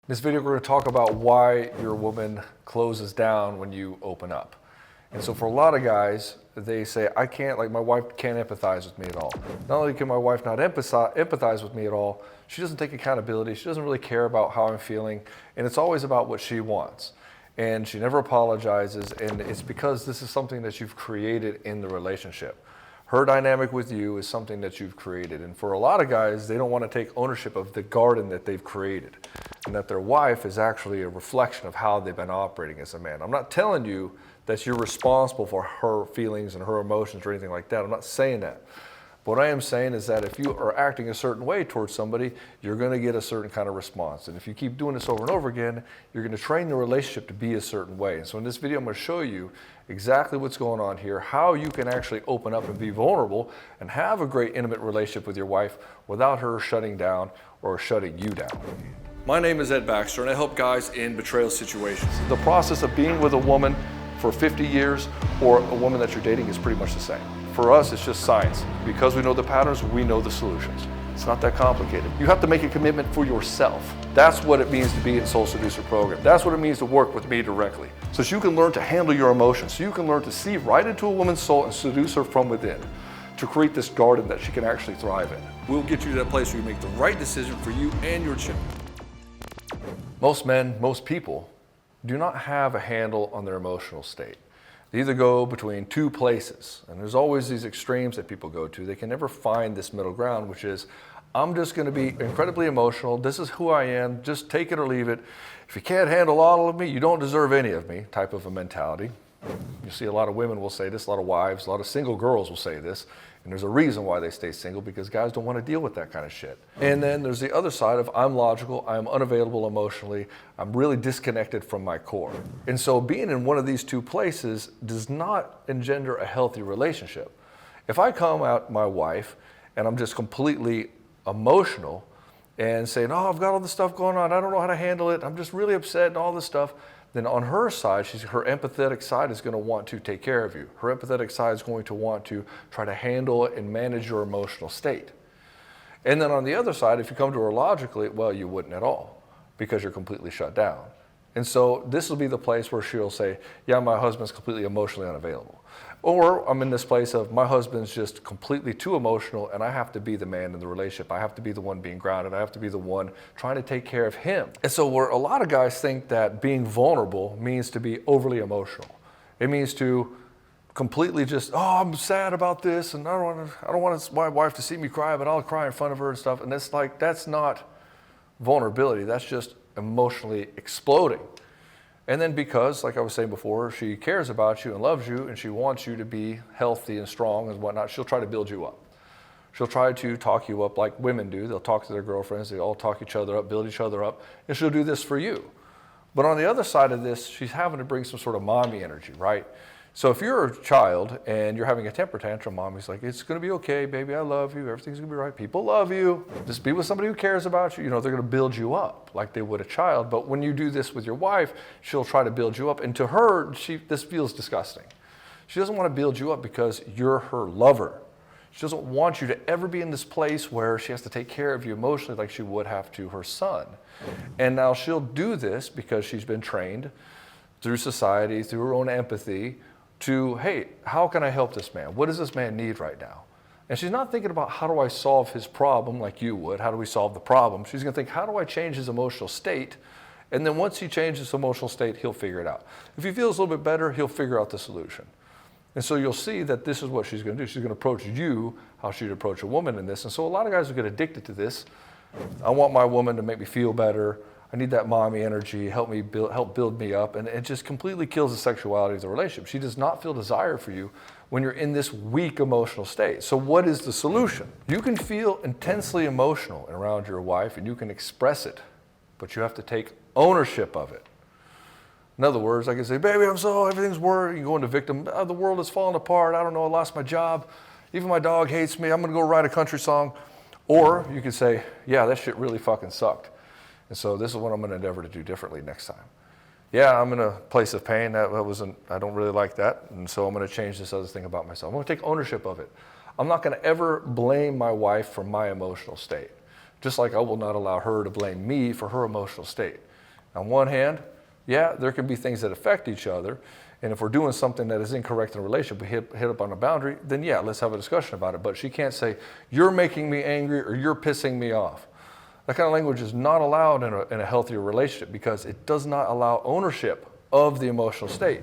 In this video, we're going to talk about why your woman closes down when you open up. And so for a lot of guys, they say, I can't, like my wife can't empathize with me at all. Not only can my wife not empathize with me at all, she doesn't take accountability. She doesn't really care about how I'm feeling. And it's always about what she wants. And she never apologizes. And it's because this is something that you've created in the relationship. Her dynamic with you is something that you've created. And for a lot of guys, they don't want to take ownership of the garden that they've created. And that their wife is actually a reflection of how they've been operating as a man. I'm not telling you that you're responsible for her feelings and her emotions or anything like that. I'm not saying that. But what I am saying is that if you are acting a certain way towards somebody, you're going to get a certain kind of response. And if you keep doing this over and over again, you're going to train the relationship to be a certain way. And so in this video, I'm going to show you exactly what's going on here, how you can actually open up and be vulnerable and have a great intimate relationship with your wife without her shutting down or shutting you down. My name is Baxter, and I help guys in betrayal situations. The process of being with a woman for 50 years or a woman that you're dating is pretty much the same. For us, it's just science. Because we know the patterns, we know the solutions. It's not that complicated. You have to make a commitment for yourself. That's what it means to be in Soul Seducer program. That's what it means to work with me directly. So that you can learn to handle your emotions, so you can learn to see right into a woman's soul and seduce her from within, to create this garden that she can actually thrive in. We'll get you to that place where you make the right decision for you and your chick. Most men, most people, do not have a handle on their emotional state. They either go between two places, and there's always these extremes that people go to. They can never find this middle ground, which is, I'm just going to be incredibly emotional. This is who I am. Just take it or leave it. If you can't handle all of me, you don't deserve any of me, type of a mentality. You see a lot of women will say this, a lot of wives, a lot of single girls will say this. And there's a reason why they stay single, because guys don't want to deal with that kind of shit. And then there's the other side of I'm logical, I'm unavailable emotionally, I'm really disconnected from my core. And so being in one of these two places does not engender a healthy relationship. If I come at my wife and I'm just completely emotional and saying, oh, I've got all this stuff going on, I don't know how to handle it, I'm just really upset and all this stuff, then on her side, her empathetic side is going to want to take care of you. Her empathetic side is going to want to try to handle and manage your emotional state. And then on the other side, if you come to her logically, well, you wouldn't at all, because you're completely shut down. And so this will be the place where she'll say, yeah, my husband's completely emotionally unavailable. Or I'm in this place of my husband's just completely too emotional and I have to be the man in the relationship. I have to be the one being grounded. I have to be the one trying to take care of him. And so where a lot of guys think that being vulnerable means to be overly emotional. It means to completely just, oh, I'm sad about this and I don't want my wife to see me cry, but I'll cry in front of her and stuff. And it's like, that's not vulnerability. That's just emotionally exploding. And then because, like I was saying before, she cares about you and loves you and she wants you to be healthy and strong and whatnot, she'll try to build you up. She'll try to talk you up like women do. They'll talk to their girlfriends. They all talk each other up, build each other up, and she'll do this for you. But on the other side of this, she's having to bring some sort of mommy energy, right? So if you're a child and you're having a temper tantrum, mommy's like, it's going to be okay, baby, I love you, everything's going to be right, people love you, just be with somebody who cares about you. You know, they're going to build you up like they would a child. But when you do this with your wife, she'll try to build you up. And to her, this feels disgusting. She doesn't want to build you up because you're her lover. She doesn't want you to ever be in this place where she has to take care of you emotionally like she would have to her son. And now she'll do this because she's been trained through society, through her own empathy, to, hey, how can I help this man? What does this man need right now? And she's not thinking about how do I solve his problem like you would. How do we solve the problem? She's going to think, how do I change his emotional state? And then once he changes his emotional state, he'll figure it out. If he feels a little bit better, he'll figure out the solution. And so you'll see that this is what she's going to do. She's going to approach you how she'd approach a woman in this. And so a lot of guys will get addicted to this. I want my woman to make me feel better. I need that mommy energy, help build me up, and it just completely kills the sexuality of the relationship. She does not feel desire for you when you're in this weak emotional state. So what is the solution? You can feel intensely emotional around your wife and you can express it, but you have to take ownership of it. In other words, I can say, baby, everything's worried. You can go into victim, oh, the world is falling apart. I don't know, I lost my job. Even my dog hates me. I'm going to go write a country song. Or you could say, yeah, that shit really fucking sucked. And so this is what I'm going to endeavor to do differently next time. Yeah, I'm in a place of pain. I don't really like that. And so I'm going to change this other thing about myself. I'm going to take ownership of it. I'm not going to ever blame my wife for my emotional state. just like I will not allow her to blame me for her emotional state. On one hand, yeah, there can be things that affect each other, and if we're doing something that is incorrect in a relationship, we hit up on a boundary, then yeah, let's have a discussion about it. But she can't say, you're making me angry or you're pissing me off. That kind of language is not allowed in a healthier relationship because it does not allow ownership of the emotional state.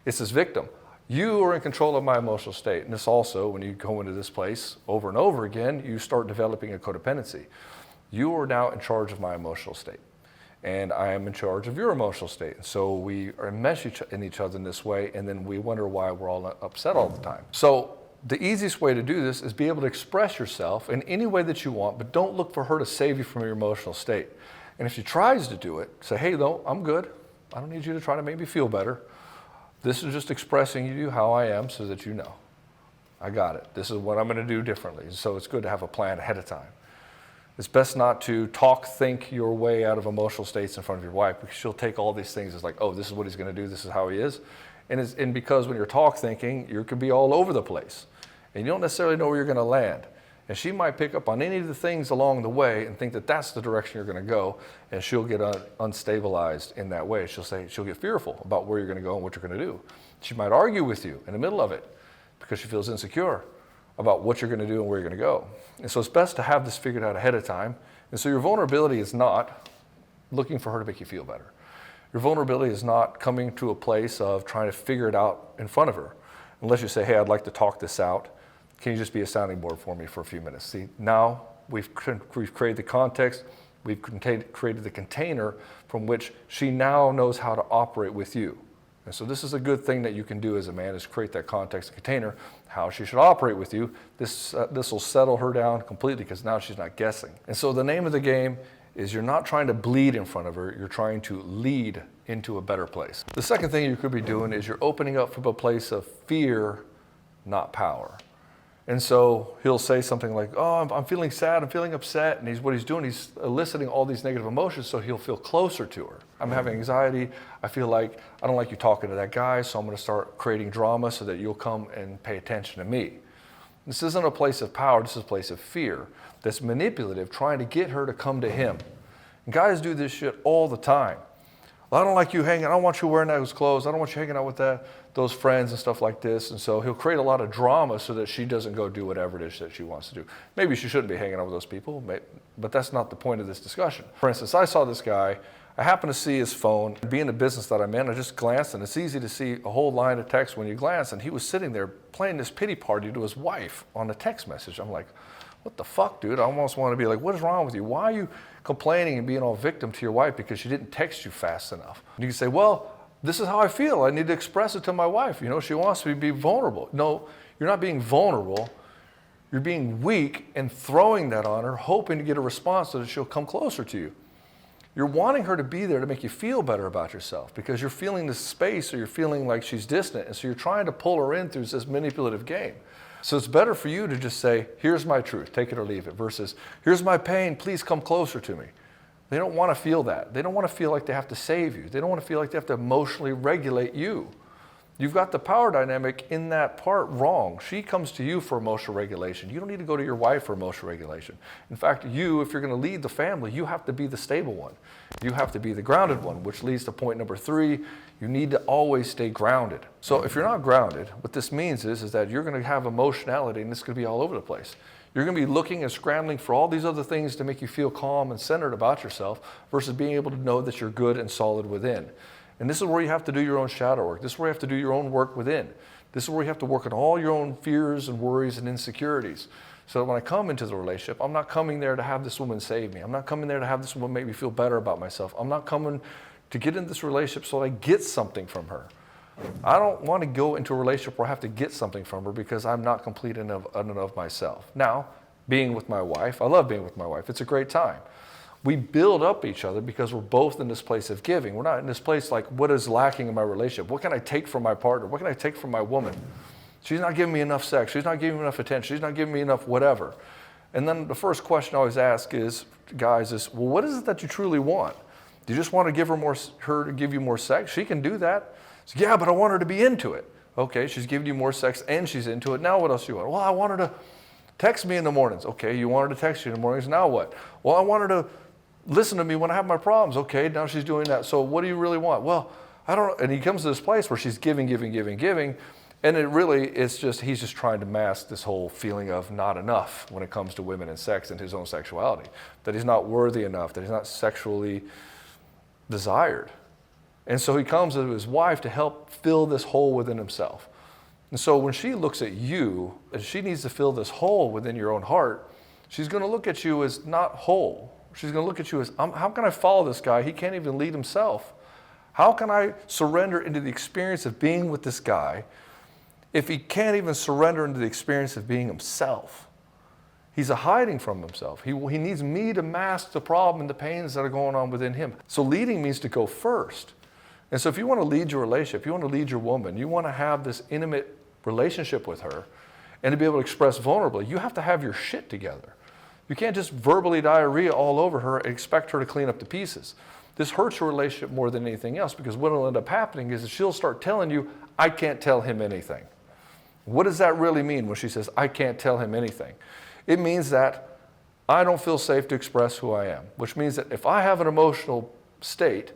It's this victim. You are in control of my emotional state. And this also, when you go into this place over and over again, you start developing a codependency. You are now in charge of my emotional state. And I am in charge of your emotional state. And so we are enmeshed in each other in this way, and then we wonder why we're all upset all the time. So the easiest way to do this is be able to express yourself in any way that you want, but don't look for her to save you from your emotional state. And if she tries to do it, say, hey, no, I'm good. I don't need you to try to make me feel better. This is just expressing to you how I am so that you know. I got it. This is what I'm going to do differently. So it's good to have a plan ahead of time. It's best not to think your way out of emotional states in front of your wife, because she'll take all these things as like, oh, this is what he's going to do, this is how he is. And because when you're thinking, you could be all over the place. And you don't necessarily know where you're going to land. And she might pick up on any of the things along the way and think that that's the direction you're going to go, and she'll get unstabilized in that way. She'll get fearful about where you're going to go and what you're going to do. She might argue with you in the middle of it because she feels insecure about what you're going to do and where you're going to go. And so it's best to have this figured out ahead of time. And so your vulnerability is not looking for her to make you feel better. Your vulnerability is not coming to a place of trying to figure it out in front of her. Unless you say, hey, I'd like to talk this out. Can you just be a sounding board for me for a few minutes? See, now we've created the context, we've created the container from which she now knows how to operate with you. And so this is a good thing that you can do as a man, is create that context and container, how she should operate with you. This will settle her down completely because now she's not guessing. And so the name of the game is you're not trying to bleed in front of her, you're trying to lead into a better place. The second thing you could be doing is you're opening up from a place of fear, not power. And so he'll say something like, oh, I'm feeling sad, I'm feeling upset. And what he's doing, he's eliciting all these negative emotions so he'll feel closer to her. I'm having anxiety. I feel like I don't like you talking to that guy, so I'm going to start creating drama so that you'll come and pay attention to me. This isn't a place of power, this is a place of fear that's manipulative, trying to get her to come to him. And guys do this shit all the time. Well, I don't like you hanging, I don't want you wearing those clothes, I don't want you hanging out with those friends and stuff like this. And so he'll create a lot of drama so that she doesn't go do whatever it is that she wants to do. Maybe she shouldn't be hanging out with those people, but that's not the point of this discussion. For instance, I saw this guy, I happened to see his phone. Being the business that I'm in, I just glanced, and it's easy to see a whole line of text when you glance, and he was sitting there playing this pity party to his wife on a text message. I'm like, what the fuck, dude? I almost want to be like, what is wrong with you? Why are you complaining and being all victim to your wife because she didn't text you fast enough? And you can say, well, this is how I feel. I need to express it to my wife. You know, she wants me to be vulnerable. No, you're not being vulnerable. You're being weak and throwing that on her, hoping to get a response so that she'll come closer to you. You're wanting her to be there to make you feel better about yourself because you're feeling this space, or you're feeling like she's distant. And so you're trying to pull her in through this manipulative game. So it's better for you to just say, here's my truth, take it or leave it, versus here's my pain, please come closer to me. They don't want to feel that. They don't want to feel like they have to save you. They don't want to feel like they have to emotionally regulate you. You've got the power dynamic in that part wrong. She comes to you for emotional regulation. You don't need to go to your wife for emotional regulation. In fact, if you're going to lead the family, you have to be the stable one. You have to be the grounded one, which leads to point number 3. You need to always stay grounded. So if you're not grounded, what this means is that you're going to have emotionality, and it's going to be all over the place. You're going to be looking and scrambling for all these other things to make you feel calm and centered about yourself versus being able to know that you're good and solid within. And this is where you have to do your own shadow work. This is where you have to do your own work within. This is where you have to work on all your own fears and worries and insecurities. So that when I come into the relationship, I'm not coming there to have this woman save me. I'm not coming there to have this woman make me feel better about myself. I'm not coming to get in this relationship so that I get something from her. I don't want to go into a relationship where I have to get something from her because I'm not complete in and of myself. Now, being with my wife, I love being with my wife. It's a great time. We build up each other because we're both in this place of giving. We're not in this place like, what is lacking in my relationship? What can I take from my partner? What can I take from my woman? She's not giving me enough sex. She's not giving me enough attention. She's not giving me enough whatever. And then the first question I always ask is, guys, well, what is it that you truly want? Do you just want to give her to give you more sex? She can do that. So, yeah, but I want her to be into it. Okay, she's giving you more sex and she's into it. Now what else do you want? Well, I want her Text me in the mornings. Okay, you want her to text you in the mornings. Now what? Well, I want her to listen to me when I have my problems. Okay, now she's doing that. So what do you really want? Well, I don't know. And he comes to this place where she's giving. And it's just, he's just trying to mask this whole feeling of not enough when it comes to women and sex and his own sexuality. That he's not worthy enough, that he's not sexually desired. And so he comes to his wife to help fill this hole within himself. And so when she looks at you, and she needs to fill this hole within your own heart, she's going to look at you as not whole. She's going to look at you as, how can I follow this guy? He can't even lead himself. How can I surrender into the experience of being with this guy if he can't even surrender into the experience of being himself? He's hiding from himself. He needs me to mask the problem and the pains that are going on within him. So leading means to go first. And so if you want to lead your relationship, you want to lead your woman, you want to have this intimate relationship with her and to be able to express vulnerably, you have to have your shit together. You can't just verbally diarrhea all over her and expect her to clean up the pieces. This hurts your relationship more than anything else, because what will end up happening is that she'll start telling you, I can't tell him anything. What does that really mean when she says, I can't tell him anything? It means that I don't feel safe to express who I am, which means that if I have an emotional state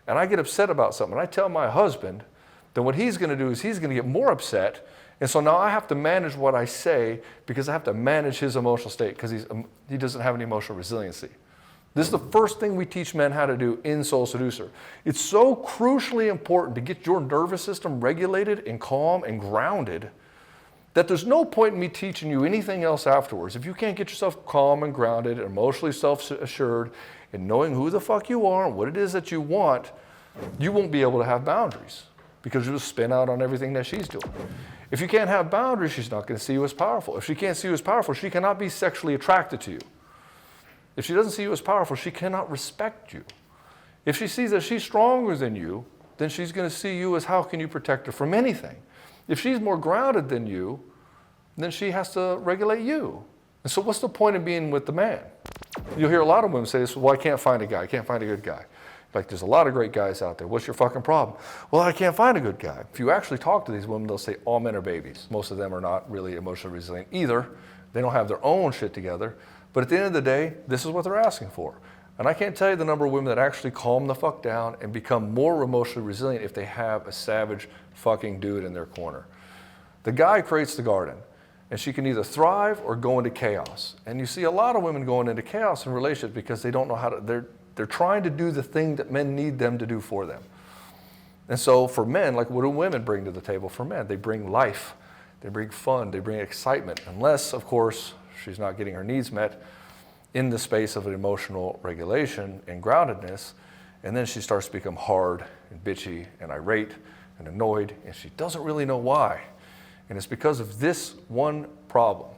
and I get upset about something, and I tell my husband, then what he's going to do is he's going to get more upset. And so now I have to manage what I say, because I have to manage his emotional state, because he doesn't have any emotional resiliency. This is the first thing we teach men how to do in Soul Seducer. It's so crucially important to get your nervous system regulated and calm and grounded that there's no point in me teaching you anything else afterwards. If you can't get yourself calm and grounded and emotionally self-assured and knowing who the fuck you are and what it is that you want, you won't be able to have boundaries, because you'll spin out on everything that she's doing. If you can't have boundaries, she's not going to see you as powerful. If she can't see you as powerful, she cannot be sexually attracted to you. If she doesn't see you as powerful, she cannot respect you. If she sees that she's stronger than you, then she's going to see you as, how can you protect her from anything? If she's more grounded than you, then she has to regulate you. And so what's the point of being with the man? You'll hear a lot of women say this, well, I can't find a guy. I can't find a good guy. Like, there's a lot of great guys out there. What's your fucking problem? Well, I can't find a good guy. If you actually talk to these women, they'll say all men are babies. Most of them are not really emotionally resilient either. They don't have their own shit together. But at the end of the day, this is what they're asking for. And I can't tell you the number of women that actually calm the fuck down and become more emotionally resilient if they have a savage fucking dude in their corner. The guy creates the garden, and she can either thrive or go into chaos. And you see a lot of women going into chaos in relationships because they don't know how to, they're trying to do the thing that men need them to do for them. And so for men, like, what do women bring to the table for men? They bring life, they bring fun, they bring excitement, unless, of course, she's not getting her needs met in the space of an emotional regulation and groundedness, and then she starts to become hard and bitchy and irate and annoyed, and she doesn't really know why. And it's because of this one problem.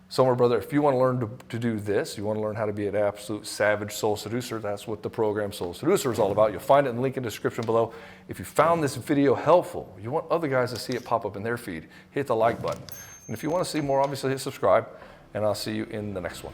So, my brother, if you want to learn to do this, you want to learn how to be an absolute savage soul seducer, that's what the program Soul Seducer is all about. You'll find it in the link in the description below. If you found this video helpful, you want other guys to see it pop up in their feed, hit the like button. And if you want to see more, obviously hit subscribe, and I'll see you in the next one.